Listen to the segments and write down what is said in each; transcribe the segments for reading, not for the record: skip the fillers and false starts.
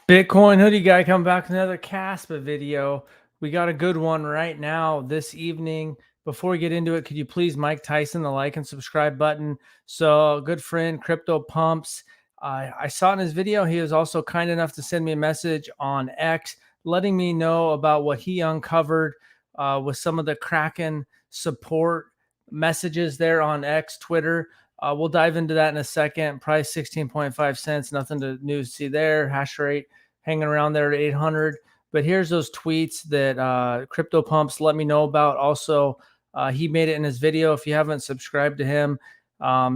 Bitcoin hoodie guy coming back with another KASPA video. We got a good one right now this evening. Before we get into it, could you please Mike Tyson the like and subscribe button? So, good friend Crypto Pumps, I saw in his video he was also kind enough to send me a message on X, letting me know about what he uncovered with some of the Kraken support messages there on X, Twitter. We'll dive into that in a second. Price 16.5 cents, nothing to new see there. Hash rate hanging around there at 800. But here's those tweets that Crypto Pumps let me know about. Also, he made it in his video. If you haven't subscribed to him,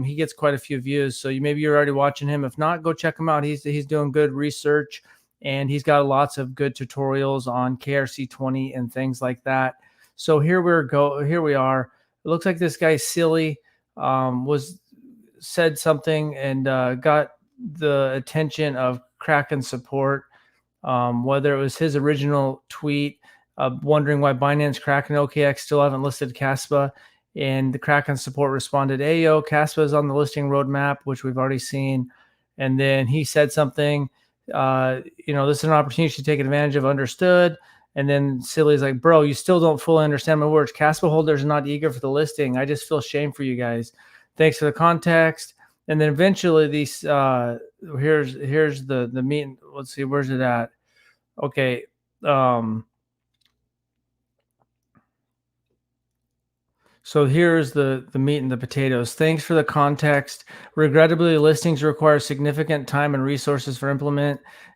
he gets quite a few views. So maybe you're already watching him. If not, go check him out. He's doing good research, and he's got lots of good tutorials on KRC20 and things like that. So here we are. It looks like this guy Silly was said something and got the attention of Kraken support. Whether it was his original tweet wondering why Binance, Kraken, OKX still haven't listed KASPA, and the Kraken support responded, "Ayo, KASPA is on the listing roadmap," which we've already seen. And then he said something, this is an opportunity to take advantage of, understood. And then Silly's like, "Bro, you still don't fully understand my words. KASPA holders are not eager for the listing. I just feel shame for you guys. Thanks for the context." And then eventually these here's the meat. Let's see, where's it at? Okay. So here's the meat and the potatoes. Thanks for the context. Regrettably, listings require significant time and resources for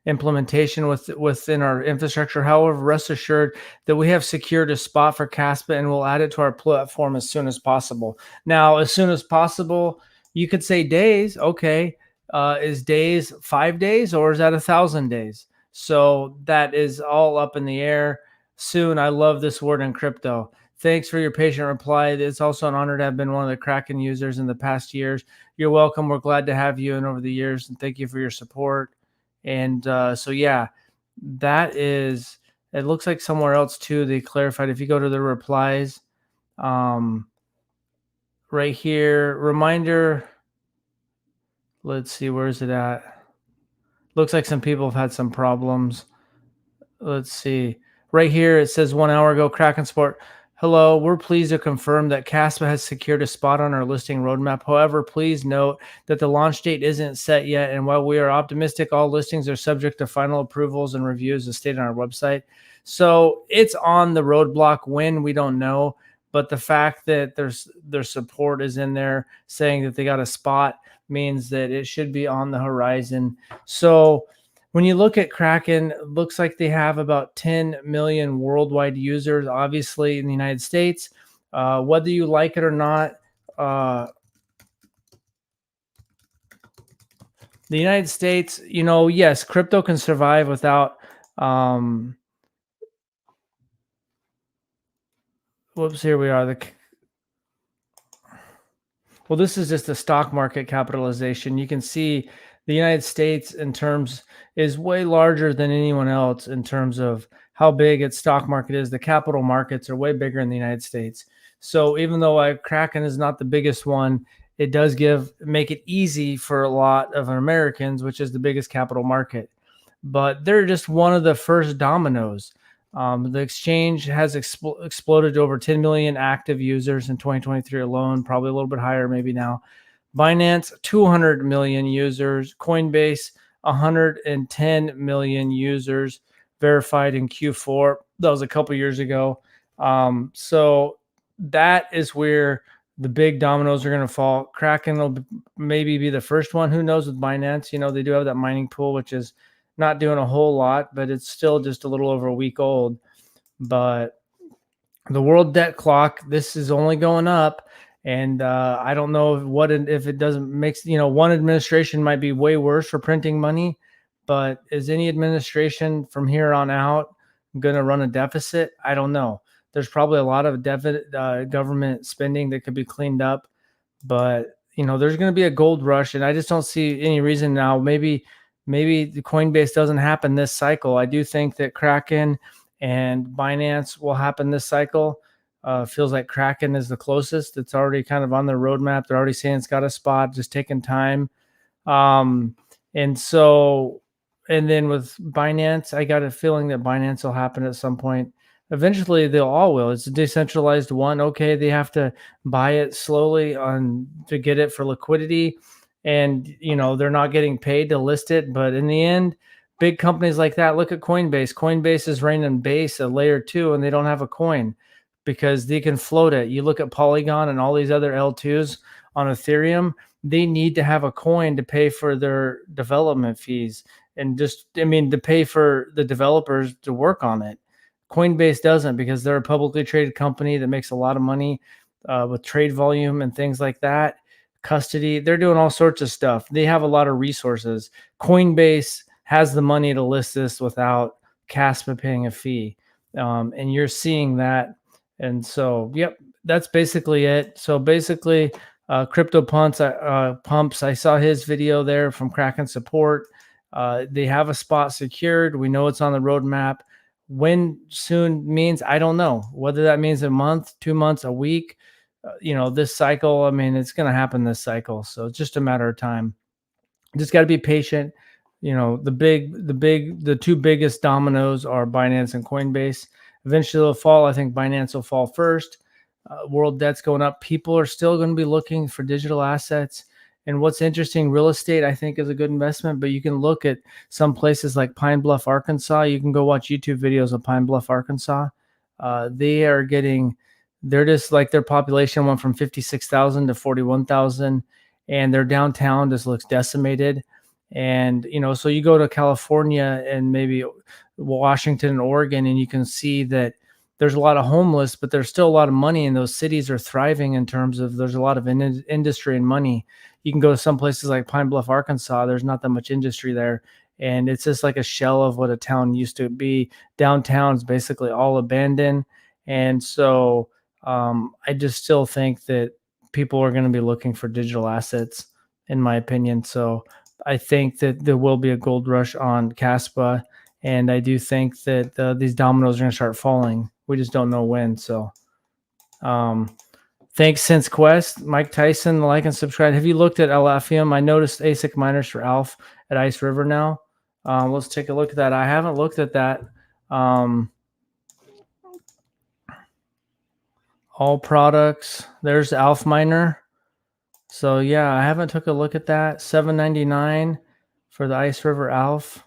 implementation within our infrastructure. However, rest assured that we have secured a spot for KASPA and we'll add it to our platform as soon as possible. Now, as soon as possible, you could say days. Okay, is days 5 days or is that 1,000 days? So that is all up in the air. Soon. I love this word in crypto. Thanks for your patient reply. It's also an honor to have been one of the Kraken users in the past years. You're welcome. We're glad to have you and over the years, and thank you for your support. And so, yeah, that is, it looks like somewhere else too, they clarified. If you go to the replies, right here, reminder, let's see, where is it at? Looks like some people have had some problems. Let's see. Right here, it says 1 hour ago, Kraken support. Hello, we're pleased to confirm that KASPA has secured a spot on our listing roadmap. However, please note that the launch date isn't set yet, and while we are optimistic, all listings are subject to final approvals and reviews as stated on our website. So it's on the roadblock when, we don't know, but the fact that their support is in there saying that they got a spot means that it should be on the horizon. So when you look at Kraken, it looks like they have about 10 million worldwide users, obviously in the United States. Whether you like it or not, the United States, yes, crypto can survive without, whoops, here we are. Well, this is just the stock market capitalization. You can see the United States in terms is way larger than anyone else in terms of how big its stock market is. The capital markets are way bigger in the United States. So even though Kraken is not the biggest one, it does make it easy for a lot of Americans, which is the biggest capital market. But they're just one of the first dominoes. The exchange has exploded to over 10 million active users in 2023 alone, probably a little bit higher maybe now. Binance, 200 million users. Coinbase, 110 million users verified in Q4. That was a couple years ago. So that is where the big dominoes are going to fall. Kraken will maybe be the first one. Who knows with Binance? They do have that mining pool, which is not doing a whole lot, but it's still just a little over a week old. But the world debt clock, this is only going up. And I don't know if it doesn't make, one administration might be way worse for printing money, but is any administration from here on out going to run a deficit? I don't know. There's probably a lot of government spending that could be cleaned up, but there's going to be a gold rush, and I just don't see any reason now. Maybe the Coinbase doesn't happen this cycle. I do think that Kraken and Binance will happen this cycle. Feels like Kraken is the closest. It's already kind of on their roadmap. They're already saying it's got a spot, just taking time. And so And then with Binance, I got a feeling that Binance will happen at some point. Eventually, they'll all will. It's a decentralized one. Okay, they have to buy it slowly on to get it for liquidity, and they're not getting paid to list it. But in the end, big companies like that. Look at Coinbase. Coinbase is running Base a layer two, and they don't have a coin because they can float it. You look at Polygon and all these other L2s on Ethereum. They need to have a coin to pay for their development fees and to pay for the developers to work on it. Coinbase doesn't because they're a publicly traded company that makes a lot of money with trade volume and things like that. Custody, they're doing all sorts of stuff. They have a lot of resources. Coinbase has the money to list this without KASPA paying a fee. And you're seeing that. And so, yep, that's basically it. So basically, Crypto Pumps, I saw his video there from Kraken support. They have a spot secured. We know it's on the roadmap. When soon means, I don't know. Whether that means a month, 2 months, a week, this cycle, I mean, it's going to happen this cycle. So it's just a matter of time. Just got to be patient. The two biggest dominoes are Binance and Coinbase. Eventually they'll fall. I think Binance will fall first. World debt's going up. People are still going to be looking for digital assets. And what's interesting, real estate, I think, is a good investment, but you can look at some places like Pine Bluff, Arkansas. You can go watch YouTube videos of Pine Bluff, Arkansas. They're just like their population went from 56,000 to 41,000, and their downtown just looks decimated. And, so you go to California and maybe Washington and Oregon, and you can see that there's a lot of homeless, but there's still a lot of money, and those cities are thriving in terms of there's a lot of industry and money. You can go to some places like Pine Bluff, Arkansas. There's not that much industry there, and it's just like a shell of what a town used to be. Downtown's basically all abandoned, and so I just still think that people are going to be looking for digital assets, in my opinion. So I think that there will be a gold rush on KASPA, and I do think that these dominoes are going to start falling. We just don't know when. So thanks, Sense Quest. Mike Tyson, like and subscribe. Have you looked at Alephium? I noticed ASIC miners for ALF at Ice River now. Let's take a look at that. I haven't looked at that. All products. There's ALF miner. So yeah, I haven't took a look at that. $7.99 for the Ice River ALF.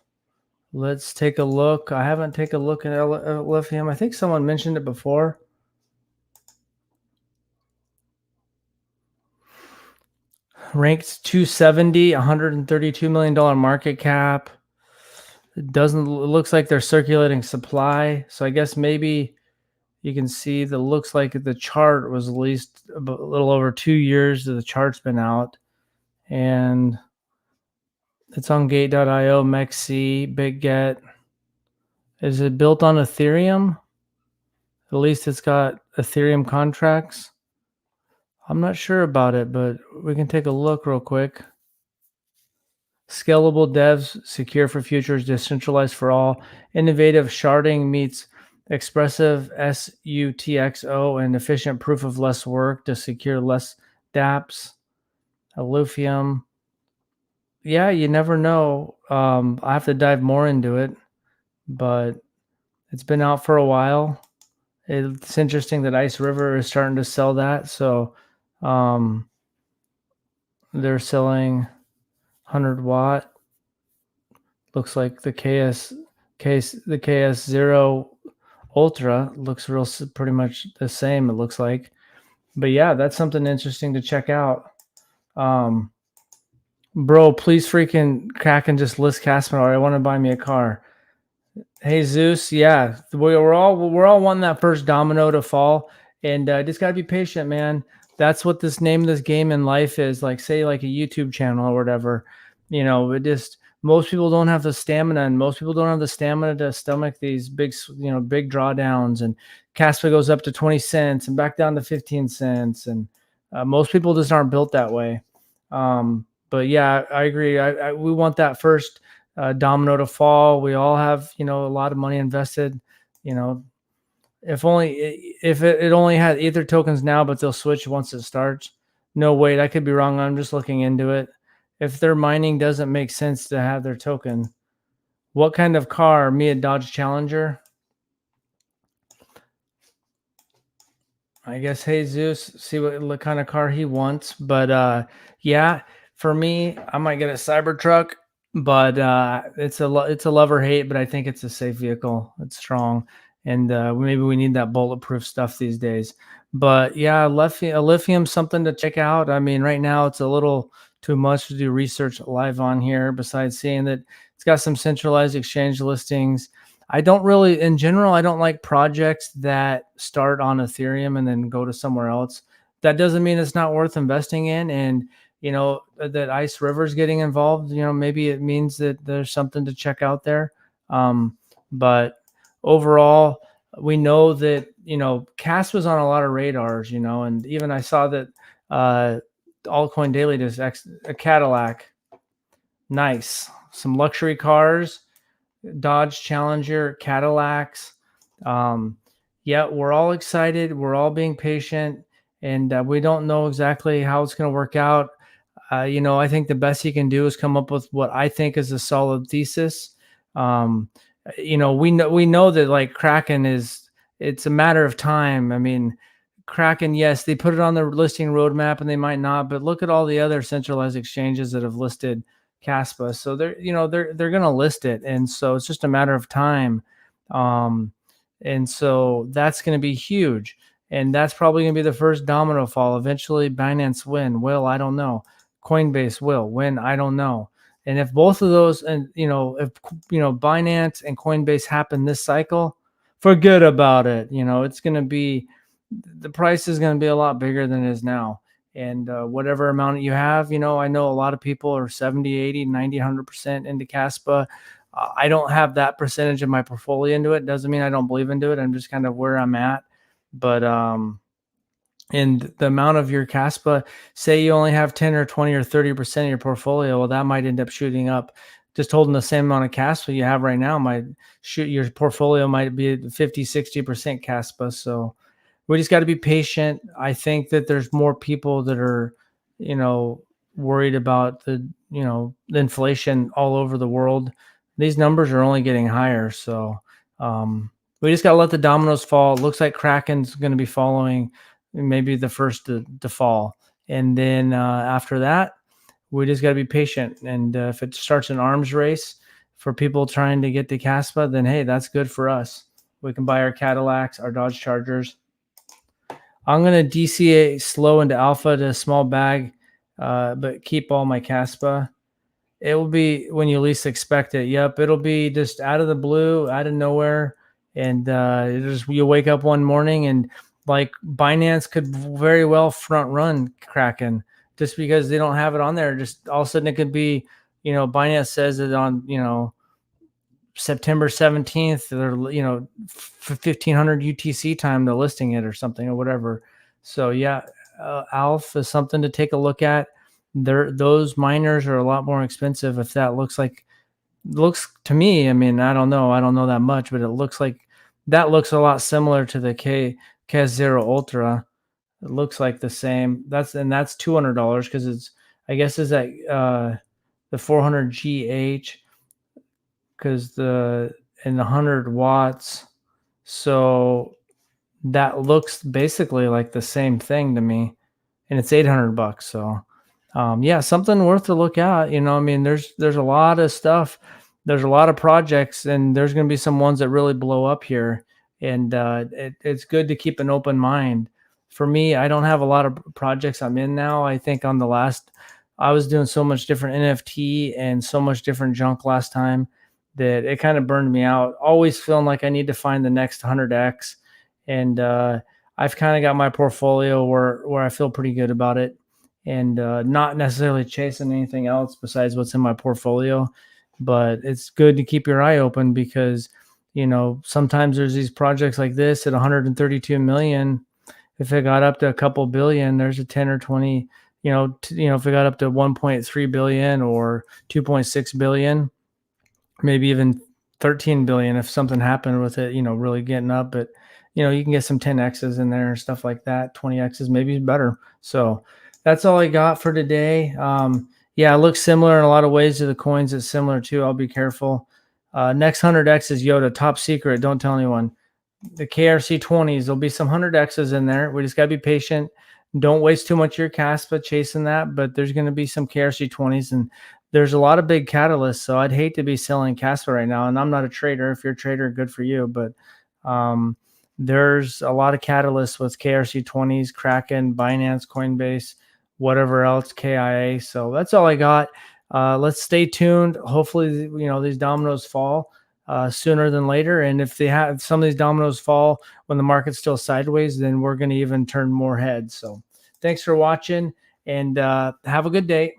Let's take a look. I haven't taken a look at Alephium. I think someone mentioned it before. Ranked 270, $132 million market cap. It looks like they're circulating supply. So I guess maybe you can see that looks like the chart was at least a little over 2 years that the chart's been out. And it's on gate.io, MEXC, Big Get. Is it built on Ethereum? At least it's got Ethereum contracts. I'm not sure about it, but we can take a look real quick. Scalable devs, secure for futures, decentralized for all. Innovative sharding meets expressive SUTXO and efficient proof of less work to secure less dApps. Alephium. Yeah, you never know. I have to dive more into it, but it's been out for a while. It's interesting that Ice River is starting to sell that. So they're selling 100 watt. Looks like the KS0 Ultra looks pretty much the same, it looks like. But yeah, that's something interesting to check out. Bro, please freaking Kraken just list KASPA. I want to buy me a car. Hey Zeus, yeah, we're all wanting that first domino to fall, and just gotta be patient, man. That's what this name of this game in life is. Like, say, like a YouTube channel or whatever. Most people don't have the stamina, and most people don't have the stamina to stomach these big drawdowns. And KASPA goes up to 20 cents and back down to 15 cents, and most people just aren't built that way. But yeah, I agree. We want that first domino to fall. We all have, a lot of money invested. If it only had Ether tokens now, but they'll switch once it starts. No, wait, I could be wrong. I'm just looking into it. If their mining doesn't make sense to have their token, What kind of car? Me, a Dodge Challenger. I guess Jesus, see what kind of car he wants. But yeah, for me, I might get a Cybertruck, but it's a love or hate. But I think it's a safe vehicle. It's strong, and maybe we need that bulletproof stuff these days. But yeah, lithium something to check out. I mean, right now it's a little too much to do research live on here. Besides seeing that it's got some centralized exchange listings. I don't really, in general, I don't like projects that start on Ethereum and then go to somewhere else. That doesn't mean it's not worth investing in. And, that Ice River's getting involved, maybe it means that there's something to check out there. But overall, we know that, CAS was on a lot of radars, and even I saw that Altcoin Daily does a Cadillac. Nice. Some luxury cars, Dodge Challenger, Cadillacs. Um, yeah, we're all excited. We're all being patient, and we don't know exactly how it's going to work out. I think the best he can do is come up with what I think is a solid thesis. Um, we know that like Kraken it's a matter of time. I mean, Kraken, yes, they put it on their listing roadmap, and they might not, but look at all the other centralized exchanges that have listed KASPA. So they're going to list it, and so it's just a matter of time. Um, and so that's going to be huge, and that's probably going to be the first domino fall. Eventually, Binance will, I don't know. Coinbase will when, I don't know. And if both of those, and if Binance and Coinbase happen this cycle, forget about it. It's going to be, the price is going to be a lot bigger than it is now. And whatever amount you have, I know a lot of people are 70, 80, 90, 100% into CASPA. I don't have that percentage of my portfolio into it. Doesn't mean I don't believe into it. I'm just kind of where I'm at. But and the amount of your CASPA, say you only have 10 or 20 or 30% of your portfolio, well, that might end up shooting up. Just holding the same amount of CASPA you have right now might shoot, your portfolio might be 50, 60% CASPA. So we just got to be patient. I think that there's more people that are, worried about the inflation all over the world. These numbers are only getting higher. So we just got to let the dominoes fall. It looks like Kraken's going to be following, maybe the first to fall. And then after that, we just got to be patient. And if it starts an arms race for people trying to get to CASPA, then hey, that's good for us. We can buy our Cadillacs, our Dodge Chargers. I'm going to DCA slow into alpha to a small bag, but keep all my CASPA. It will be when you least expect it. Yep, it'll be just out of the blue, out of nowhere. And you wake up one morning and like Binance could very well front run Kraken just because they don't have it on there. Just all of a sudden it could be, Binance says it on, September 17th, they're 1500 UTC time, they're listing it or something or whatever. So yeah, Alpha is something to take a look at. Those miners are a lot more expensive. If that looks to me, I mean, I don't know that much, but it looks like that looks a lot similar to the KAS0 Ultra. It looks like the same. That's $200 because I guess is that the 400 GH, because the 100 watts. So that looks basically like the same thing to me, and it's $800. So yeah, something worth to look at. I mean, there's a lot of stuff. There's a lot of projects, and there's going to be some ones that really blow up here. And it's good to keep an open mind. For me, I don't have a lot of projects I'm in now. I think I was doing so much different NFT and so much different junk last time that it kind of burned me out. Always feeling like I need to find the next 100x. And I've kind of got my portfolio where I feel pretty good about it, and not necessarily chasing anything else besides what's in my portfolio. But it's good to keep your eye open because, sometimes there's these projects like this at 132 million. If it got up to a couple billion, there's a 10 or 20, if it got up to 1.3 billion or 2.6 billion, maybe even 13 billion if something happened with it, really getting up. But, you can get some 10Xs in there and stuff like that. 20Xs, maybe better. So that's all I got for today. Yeah, it looks similar in a lot of ways to the coins. It's similar too. I'll be careful. Next 100X is Yoda, top secret. Don't tell anyone. The KRC 20s, there'll be some 100Xs in there. We just got to be patient. Don't waste too much of your KASPA chasing that, but there's going to be some KRC 20s, and there's a lot of big catalysts. So I'd hate to be selling KASPA right now. And I'm not a trader. If you're a trader, good for you. But there's a lot of catalysts with KRC 20s, Kraken, Binance, Coinbase, whatever else, KIA. So that's all I got. Let's stay tuned. Hopefully, these dominoes fall sooner than later. And if they have some of these dominoes fall when the market's still sideways, then we're going to even turn more heads. So thanks for watching, and have a good day.